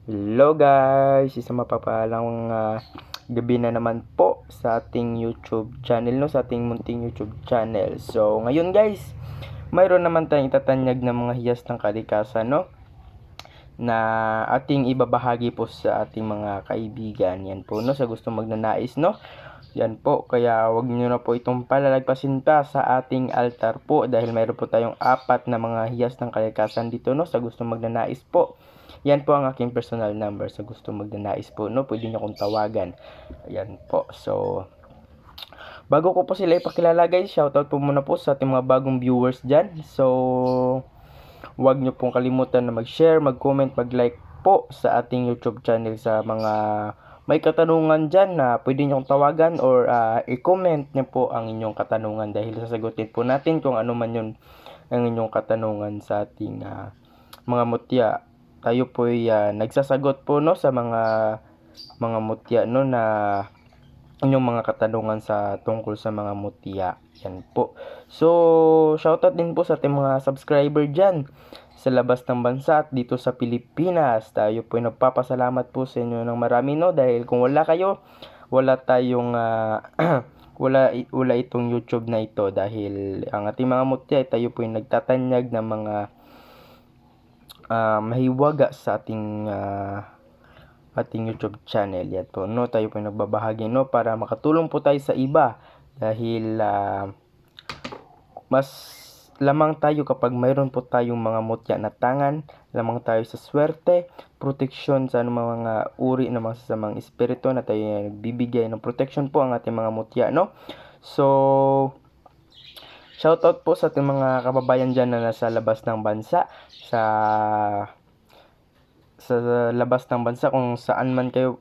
Hello guys! Isang mapapalang gabi na naman po sa ating YouTube channel, no? Sa ating munting YouTube channel. So, ngayon guys, mayroon naman tayong itatanyag ng mga hiyas ng kalikasan, no? Na ating ibabahagi po sa ating mga kaibigan. Yan po, no? Sa gusto magnanais, no? Yan po, kaya wag niyo na po itong palalagpasin pa sa ating altar po dahil mayroon po tayong 4 na mga hiyas ng kalikasan dito, no? Sa gusto magnanais po. Yan po ang aking personal number sa gusto magnanais po, no? Pwede niyo akong tawagan. Ayan po. So, bago ko po sila ipakilala guys, shoutout po muna po sa ating mga bagong viewers dyan. So, huwag niyo pong kalimutan na mag-share, mag-comment, mag-like po sa ating YouTube channel sa mga may katanungan dyan na pwede niyong tawagan or i-comment niyo po ang inyong katanungan dahil sasagutin po natin kung ano man yun ang inyong katanungan sa ating mga mutya. Tayo po ay nagsasagot po, no, sa mga mutya, no, na inyong mga katanungan sa tungkol sa mga mutya. Yan po. So, shoutout din po sa ating mga subscriber dyan sa labas ng bansa at dito sa Pilipinas. Tayo po ay nagpapasalamat po sa inyo ng marami, no, dahil kung wala kayo, wala tayong wala itong YouTube na ito dahil ang ating mga mutya ay tayo po ay nagtatanyag ng mga mahiwaga sa ating YouTube channel. Yan po, no, tayo po nagbabahagi, no, para makatulong po tayo sa iba dahil mas lamang tayo kapag mayroon po tayong mga mutya na tangan, lamang tayo sa swerte, proteksyon sa mga uri ng mga sasamang espiritu na tayo nagbibigay ng protection po ang ating mga mutya, no. So, shoutout po sa ating mga kababayan dyan na nasa labas ng bansa, sa labas ng bansa, kung saan man kayo,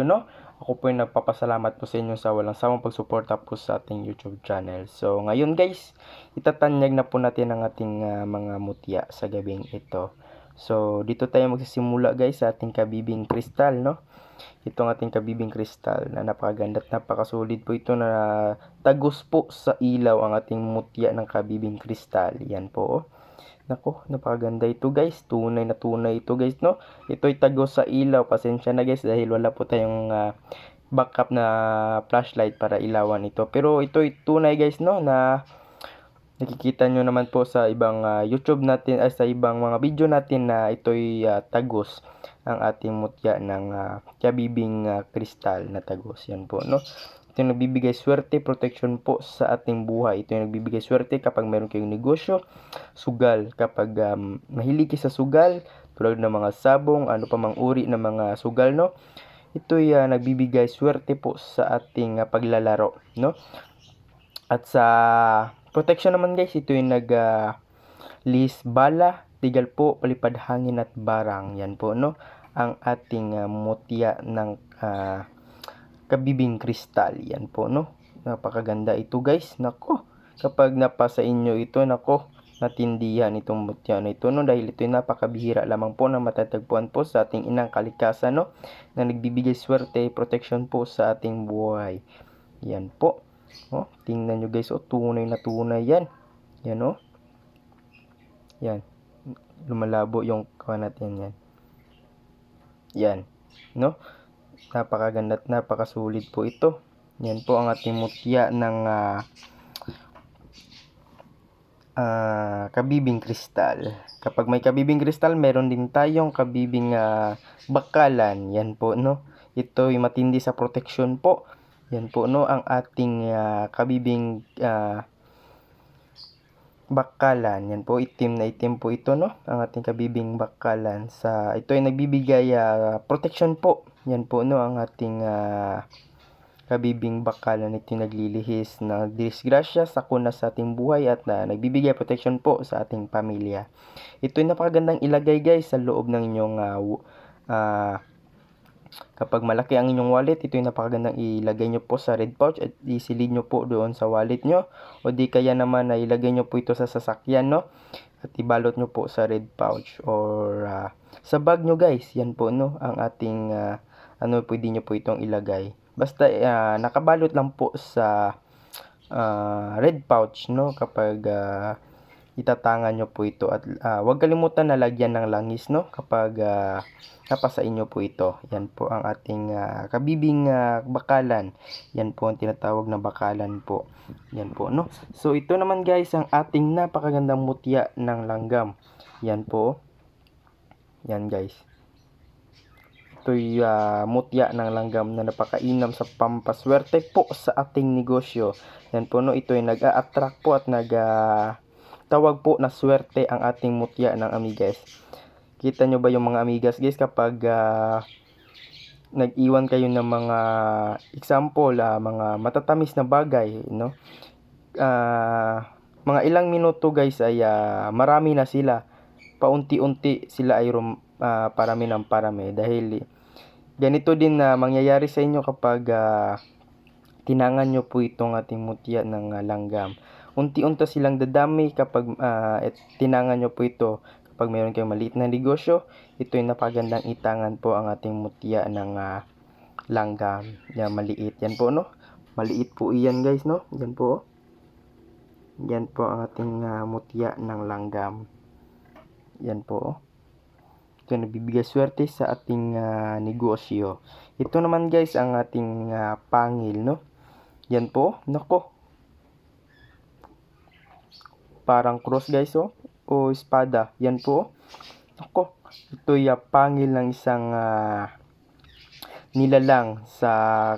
no. Ako po ay nagpapasalamat po sa inyo sa walang sawang pagsuporta po sa ating YouTube channel. So, ngayon guys, itatanyag na po natin ang ating mga mutya sa gabing ito. So, dito tayo magsisimula guys sa ating kabibing kristal, no. Itong ating kabibing kristal na napakaganda at napakasulit po ito na tagos po sa ilaw ang ating mutya ng kabibing kristal. Yan po, oh. Nako, napakaganda ito guys. Tunay na tunay ito guys, no. Ito'y tagos sa ilaw. Pasensya na guys dahil wala po tayong backup na flashlight para ilawan ito. Pero ito'y tunay guys, no, na nakikita nyo naman po sa ibang YouTube natin ay sa ibang mga video natin na ito'y tagos ang ating mutya ng kabibing kristal na tagos. Yan po, no. Ito yung nagbibigay swerte, protection po sa ating buhay. Ito yung nagbibigay swerte kapag meron kayong negosyo, sugal, kapag mahilig kayo sa sugal, tulad ng mga sabong, ano pa mang uri ng mga sugal, no. Ito'y nagbibigay swerte po sa ating paglalaro, no. At sa protection naman guys, ito yung lis bala, tigal po, palipad hangin at barang. Yan po, no, ang ating mutya ng kabibing kristal. Yan po, no. Napakaganda ito guys. Nako, kapag napasa inyo ito, nako, natindihan itong mutya na ito, no, dahil ito ay napakabihira lamang po na matatagpuan po sa ating inang kalikasan, no, na nagbibigay swerte, protection po sa ating buhay. Yan po. Oh, tingnan nyo guys, oh, tunay na tunay yan. Yan, oh. Yan. Lumalabo yung kawan natin yan. Yan, no. Napakaganda at napakasulit po ito. Yan po ang ating mutya ng kabibing kristal. Kapag may kabibing kristal, meron din tayong kabibing bakalan. Yan po, no. Ito ay matindi sa protection po. Yan po, no, ang ating kabibing bakalan. Yan po, itim na itim po ito, no, ang ating kabibing bakalan. Ito ay nagbibigay protection po. Yan po, no, ang ating kabibing bakalan. Ito yung naglilihis ng disgrasya, sakuna sa ating buhay at nagbibigay protection po sa ating pamilya. Ito ay napakagandang ilagay guys sa loob ng inyong kapag malaki ang inyong wallet, ito yung napakagandang ilagay nyo po sa red pouch at isilid nyo po doon sa wallet nyo. O di kaya naman na ilagay nyo po ito sa sasakyan, no, at ibalot nyo po sa red pouch or sa bag nyo guys. Yan po, no, ang ating pwede nyo po itong ilagay. Basta nakabalot lang po sa red pouch, no, kapag itatangan nyo po ito at huwag kalimutan na lagyan ng langis, no, kapag napasain nyo po ito. Yan po ang ating kabibing bakalan. Yan po ang tinatawag na bakalan po. Yan po, no. So ito naman guys ang ating napakagandang mutya ng langgam. Yan po. Yan guys. Ito'y mutya ng langgam na napakainam sa pampaswerte po sa ating negosyo. Yan po, no, ito'y nag-a-attract po at tawag po na swerte ang ating mutya ng amigas. Kita nyo ba yung mga amigas guys kapag nag-iwan kayo ng mga example, mga matatamis na bagay, no? Mga ilang minuto guys ay marami na sila. Paunti-unti sila ay parami ng parami dahil ganito din na mangyayari sa inyo kapag tinangan nyo po itong ating mutya ng langgam. Unti-unti silang dadami kapag tinangan nyo po ito. Kapag mayroon kayong maliit na negosyo, ito yung napagandang itangan po ang ating mutya ng langgam. Yan, maliit. Yan po, no? Maliit po iyan guys, no? Yan po. Yan po ang ating mutya ng langgam. Yan po. Ito nagbibigay swerte sa ating negosyo. Ito naman guys ang ating pangil, no? Yan po. Nako. Parang cross guys, oh. O espada. Yan po. Nako. Ito'y pangil ng isang nilalang sa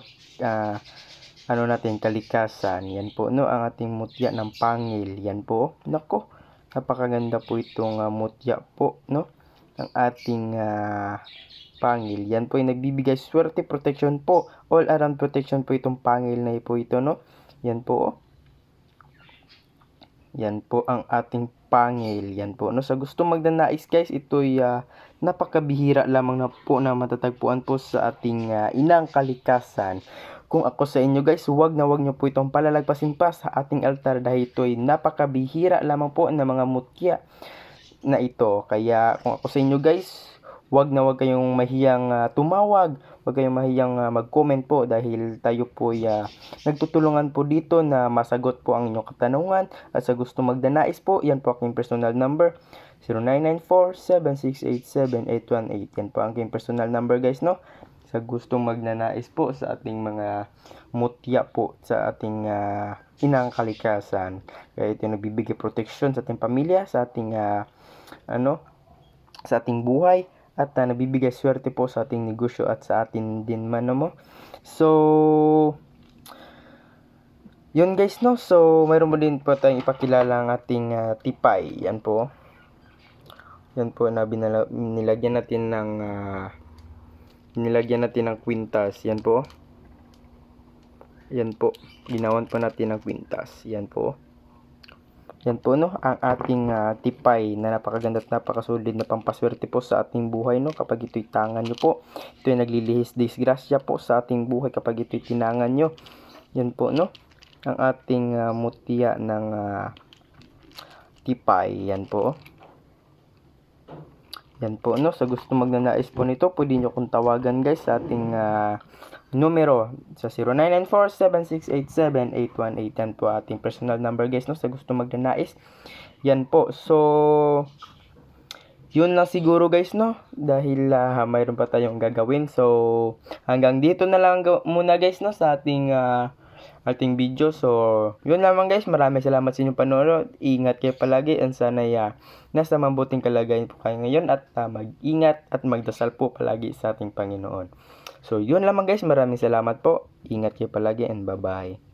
kalikasan. Yan po, no, ang ating mutya ng pangil. Yan po. Nako. Napakaganda po itong mutya po, no? Ang ating pangil. Yan po ay nagbibigay swerte, protection po. All around protection po itong pangil na po ito, no? Yan po. Yan po ang ating pangil. Yan po, no? Sa gusto magnanais guys, ito'y napakabihira lamang na po na matatagpuan po sa ating inang kalikasan. Kung ako sa inyo guys, huwag nyo po itong palalagpasin pa sa ating altar dahil ito'y napakabihira lamang po ng mga mutya na ito. Kaya kung ako sa inyo guys, huwag kayong mahiyang tumawag, huwag kayong mahiyang mag-comment po dahil tayo po nagtutulungan po dito na masagot po ang inyong katanungan. At sa gusto magdanais po, yan po aking personal number, 0994-768-7818. Yan po ang aking personal number guys, no? Sa gustong magnanais po sa ating mga mutya po sa ating inang kalikasan. Kaya ito nagbibigay protection sa ating pamilya, sa ating sa ating buhay, at nabibigay swerte po sa ating negosyo at sa atin din man, no? So yun guys, no? So mayroon mo din po tayong ipakilala ang ating tipay. Yan po. Yan po na nilagyan natin ng kwintas. Yan po. Yan po. Ginawan po natin ng kwintas. Yan po. Yan po, no, ang ating tipay na napakaganda at napakasulit na pampaswerte po sa ating buhay, no, kapag ito'y tangan nyo po. Ito'y naglilihis disgrasya po sa ating buhay kapag ito'y tinangan nyo. Yan po, no, ang ating mutya ng tipay. Yan po. Yan po, no, sa gusto magnanais po nito, pwede nyo kong tawagan guys sa ating numero sa 0994-768-7818. Yan po ating personal number guys, no, sa gusto magnanais. Yan po. So yun lang siguro guys, no, dahil mayroon pa tayong gagawin. So hanggang dito na lang muna guys, no, sa ating video. So yun lamang guys, maraming salamat sa inyong panonood. Ingat kayo palagi and sana nasa mabuting kalagayan po kayo ngayon at mag-ingat at magdasal po palagi sa ating Panginoon. So yun lamang guys, maraming salamat po. Ingat kayo palagi and bye bye.